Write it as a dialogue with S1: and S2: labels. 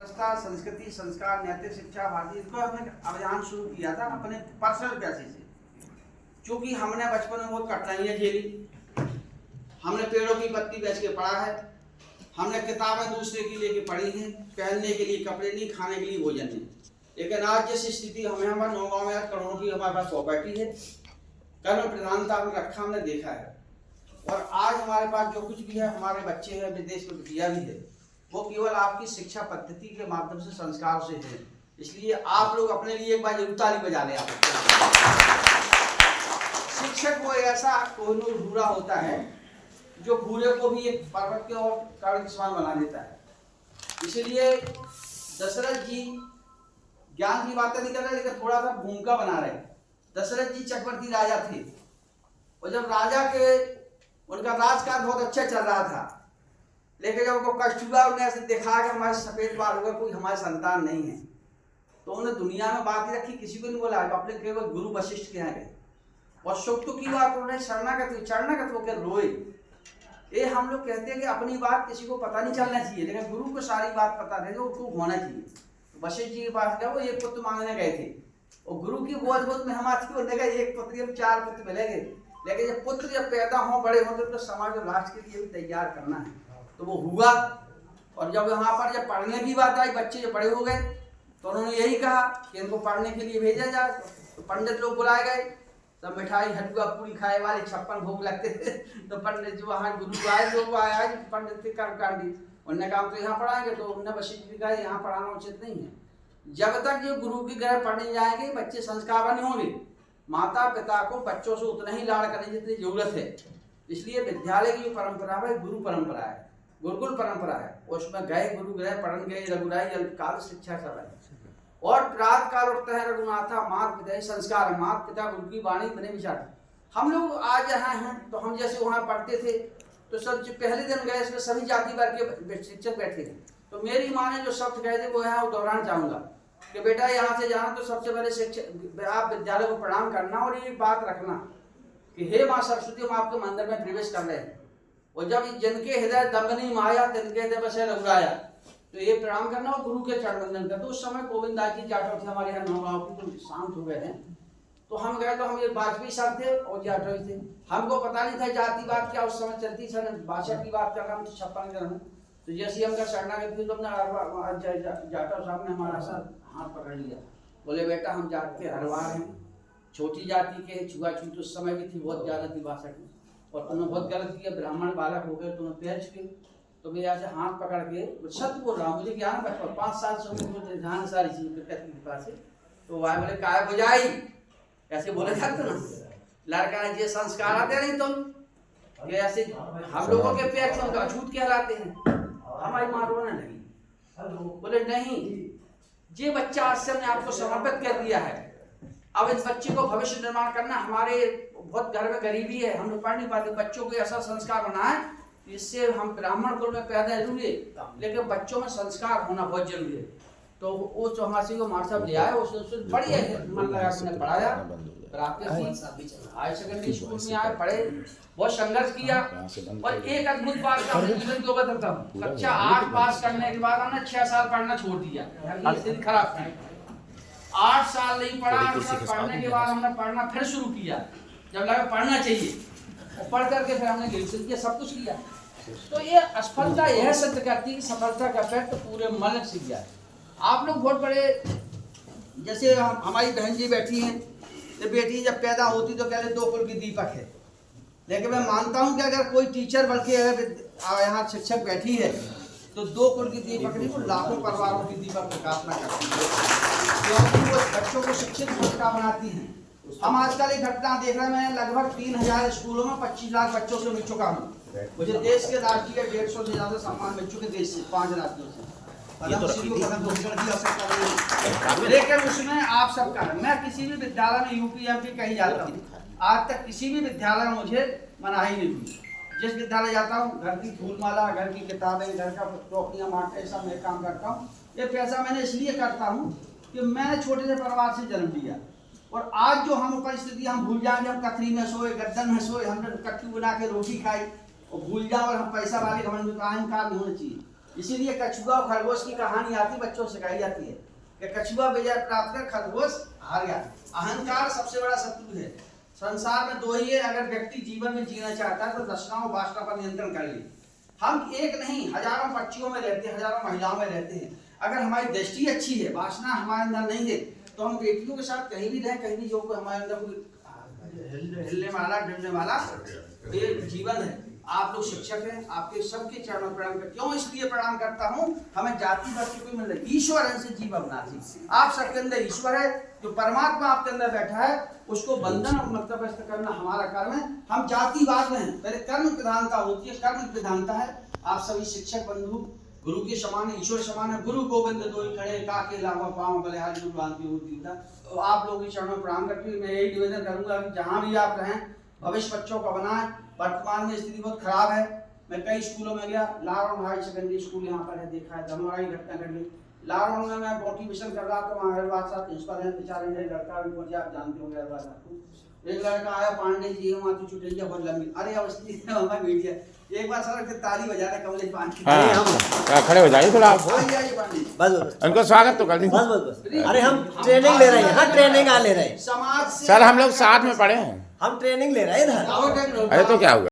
S1: संस्कृति, संस्कार, नैतिक शिक्षा, भारतीय, इसको हमने अभियान शुरू किया था अपने पर्सनल पैसे से। क्योंकि हमने बचपन में बहुत कठिनाइयाँ झेली, हमने पेड़ों की पत्ती बेच के पढ़ा है, हमने किताबें दूसरे की लेके पढ़ी हैं, पहनने के लिए कपड़े नहीं, खाने के लिए भोजन नहीं। लेकिन आज जैसी स्थिति हमें हमारे नौगांव में करोड़ों की हमारे पास प्रॉपर्टी है, कर्म प्रधानता में रखा हमने देखा है। और आज हमारे पास जो कुछ भी है, हमारे बच्चे हैं, विदेश में दिया भी है, वो केवल आपकी शिक्षा पद्धति के माध्यम से, संस्कार से है। इसलिए आप लोग अपने लिए एक बार जरूर ताली बजा लें। शिक्षक वो ऐसा कोहिनूर भूरा होता है जो भूरे को भी एक पर्वत के और कारण समान बना देता है। इसलिए दशरथ जी ज्ञान की बातें नहीं कर रहे, लेकिन थोड़ा सा भूमिका बना रहे। दशरथ जी चक्रवर्ती राजा थे, और जब राजा के उनका राजकाज बहुत अच्छा चल रहा था, लेकिन जब उनको कष्ट हुआ, उन्हें ऐसे देखा कि हमारे सफेद बाल हुआ, कोई हमारे संतान नहीं है, तो उन्हें दुनिया में बात रखी, किसी को नहीं बोला, अपने केवल गुरु वशिष्ठ के यहाँ गए और सुख की बात उन्हें शरणागत होकर रोए। ये हम लोग कहते हैं कि अपनी बात किसी को पता नहीं चलना चाहिए, लेकिन गुरु को सारी बात पता रहे, जो उसको होना चाहिए। वशिष्ठ जी के पास गए, वो एक पुत्र मांगने गए थे, और गुरु की बहुत मेहमान थी, उन्होंने कहा एक पुत्र, 4 पुत्र मिलेंगे, लेकिन जब पुत्र जब पैदा हो, बड़े हो, तो समाज और राष्ट्र के लिए भी तैयार करना है। तो वो हुआ, और जब यहाँ पर जब पढ़ने की बात आई, बच्चे जब बड़े हो गए, तो उन्होंने यही कहा कि इनको पढ़ने के लिए भेजा जाए। तो पंडित लोग बुलाए गए, सब मिठाई हलवा पूरी खाए वाले 56 भोग लगते थे। तो पंडित जो वहाँ गुरु आए, लोग आए पंडित के कर्मकांडी, उन्होंने कहा तो यहाँ पढ़ाएंगे। तो उन्होंने वशिष्ठ जी कहा यहाँ पढ़ाना उचित नहीं है, जब तक जो गुरु के घर पढ़ने जाएंगे बच्चे संस्कारवान होंगे। माता पिता को बच्चों से उतना ही लाड़ करने जितनी जरूरत है। इसलिए विद्यालय की जो परंपरा है, गुरु परंपरा है, गुरुकुल परंपरा है। उसमें गए गुरु गृह पढ़न गए, रघुराई अल्पकाल शिक्षा सब है। और रात काल उठता है रघुनाथा, मात पिता संस्कार, मात पिता गुरु की वाणी बने विचार। हम लोग आज यहाँ हैं, तो हम जैसे वहाँ पढ़ते थे, तो सब पहले दिन गए, इसमें सभी जाति वर्ग के शिक्षक बैठे थे। तो मेरी माँ ने जो शब्द कहे थे वो यहाँ दोहराना चाहूँगा कि बेटा यहाँ से जाना तो सबसे पहले शिक्षक आप विद्यालय को प्रणाम करना, और ये बात रखना कि हे माँ सरस्वती, हम आपके मंदिर में प्रवेश कर रहे हैं, और जब जिनके हृदय दमनी माया तिनके हृदय बसे रघुराया, तो ये प्रणाम करना और गुरु के चरण वंदन करना। तो उस समय गोविंद दास जी जाटव थे हमारे यहाँ नौगांव की, तो शांत हो गए हैं। तो हम गए, तो हम ये वाजपेयी सर थे और जाटव थे, हमको पता नहीं था जातिवाद क्या उस समय चलती। सन 62 की बात कर रहा हूँ, 56 में। तो जैसे हम शरणागत थे, तो हमने जाटव साहब ने हमारा सर हाथ पकड़ लिया, बोले बेटा हम जात के हरवार हैं, छोटी जाति के, छुआछूत उस समय भी थी बहुत ज्यादा थी 62 में, और तुमने बहुत गलत किया, ब्राह्मण बालक हो गए, तुम्हें पैर छुए। तो मैं ऐसे हाथ पकड़ के सत्य बोल रहा हूँ, मुझे क्या ना बचपन 5 साल से मुझे ध्यान सारी चीज कृपा से। तो वह बोले काय बुझाई, ऐसे बोले जाते ना, लड़का ने ये संस्कार आते नहीं तुम, ये ऐसे हम लोगों के पैर तुम अछूत कहलाते हैं। हमारी माँ रोने लगी, बोले नहीं, ये बच्चा आज से हमने आपको समर्पित कर दिया है, अब इस बच्चे को भविष्य निर्माण करना। हमारे बहुत घर में गरीबी है, हम लोग पढ़ नहीं पाते, बच्चों को ऐसा संस्कार बना है, इससे हम ब्राह्मण कुल में पैदा जरूरी है, लेकिन बच्चों में संस्कार होना बहुत जरूरी है। तो वो चौहासी को मार साहब ले आए, उसने बढ़िया मन लगा के पढ़ाया, हाई सेकेंडरी स्कूल में आए, पढ़े, बहुत संघर्ष किया। और एक अद्भुत बात का जीवन को बताता हूँ, कक्षा 8 पास करने के बाद हमने 6 साल पढ़ना छोड़ दिया, स्थिति खराब थी। 8 साल नहीं पढ़ा, पढ़ने के बाद हमने पढ़ना फिर शुरू किया, जब लगा पढ़ना चाहिए, और पढ़ करके फिर हमने ग्रेजुएशन किया, सब कुछ किया। तो ये असफलता यह सिद्ध करती है कि सफलता का इफेक्ट पूरे मन से गया है। आप लोग बहुत बड़े, जैसे हमारी बहन जी बैठी हैं, ये बेटी जब पैदा होती तो कहते 2 कुल की दीपक है, लेकिन मैं मानता हूँ कि अगर कोई टीचर बल्कि अगर यहाँ शिक्षक बैठी है, तो 2 कुल की दीपक नहीं, वो लाखों परिवारों की दीपक प्रकाशना करती है, क्योंकि वो बच्चों को शिक्षित बनाती हैं। हम आजकल एक घटना देख रहे हैं, मैं लगभग 3000 स्कूलों में 25 लाख बच्चों से मिल चुका हूँ। मुझे देश के राष्ट्रीय 150 से ज्यादा सम्मान मिल चुके, देश से 5 राज्यों से। लेकिन उसमें आप सबका, मैं किसी भी विद्यालय में यूपी एमपी कहीं जाता हूँ, आज तक किसी भी विद्यालय में मुझे मनाही नहीं हुई। जिस विद्यालय जाता हूँ, घर की फूलमाला, घर की किताबें, घर का टोकरियाँ माटे, सब मैं काम करता हूँ। ये पैसा मैंने इसलिए करता हूँ कि मैंने छोटे से परिवार से जन्म लिया, और आज जो हम परिस्थिति हम भूल जाएंगे, हम कतरी में सोए, गर्दन में सोए, हमने कट्टू बना के रोटी खाई, और भूल जाओ, और हम पैसा वाले घमंड में अहंकार नहीं होना चाहिए। इसीलिए कछुआ और खरगोश की कहानी आती, बच्चों से सिखाई जाती है कि कछुआ विजय प्राप्त कर, खरगोश हार गया। अहंकार सबसे बड़ा शत्रु है। संसार में दो ही है, अगर व्यक्ति जीवन में जीना चाहता है तो तृष्णा और वासना पर नियंत्रण कर ले। हम एक नहीं हजारों पक्षियों में रहते हैं, हजारों महिलाओं में रहते हैं। अगर हमारी दृष्टि अच्छी है, वासना हमारे अंदर नहीं है, तो हम बेटियों के साथ कहीं भी रहें, कहीं भी जो कोई हमारे अंदर कोई हिलने वाला डरने वाला ये जीवन है। आप लोग शिक्षक हैं, आपके सबके चरणों में प्रणाम करता हूँ। इसलिए प्रणाम करता हूँ, हमें जाति पाति कोई मिल रही, ईश्वर है से जीव अविनाशी। आप सबके अंदर ईश्वर है, जो परमात्मा आपके अंदर बैठा है, उसको बंधन और मंत्रभ्रष्ट करना हमारा कर्म है। हम जातिवाद में हैं, पहले कर्म प्रधानता होती है, कर्म प्रधानता है। आप सभी शिक्षक बंधु गुरु के समान है, ईश्वर समान है। गुरु गोविंद दो ही खड़े, काके लावा पाँव बलिहारी गुरु बांधती होती था। तो आप लोगों के चरणों में प्रणाम करके मैं यही निवेदन करूंगा कि जहाँ भी आप रहें, भविष्य बच्चों का बनाएं। वर्तमान में स्थिति बहुत खराब है। मैं कई स्कूलों में गया, लारौन हाई सेकेंडरी स्कूल यहाँ पर है, देखा है, धमोरा की घटना घटी। लारौन में मैं मोटिवेशन कर रहा था, वहाँ हरवाद साहब प्रिंसिपल हैं, बेचारे मेरे लड़का भी पहुंचे, आप जानते होंगे हरवाद साहब को। एक लड़का आया, पांडे जी वहाँ तो चुटैया बहुत लंबी, अरे अवस्थी हमारा मीडिया एक बार सड़क से ताली बजा रहे कमलेश पांडे।
S2: हाँ, खड़े हो जाइए थोड़ा आप,
S1: बस
S2: उनको स्वागत तो कर दीजिए।
S3: बस अरे हम ट्रेनिंग ले रहे हैं, हाँ ट्रेनिंग ले रहे हैं
S1: समाज से
S2: सर हम लोग साथ में पढ़े हैं।
S3: हम ट्रेनिंग ले रहे हैं इधर।
S2: अरे तो क्या हुआ।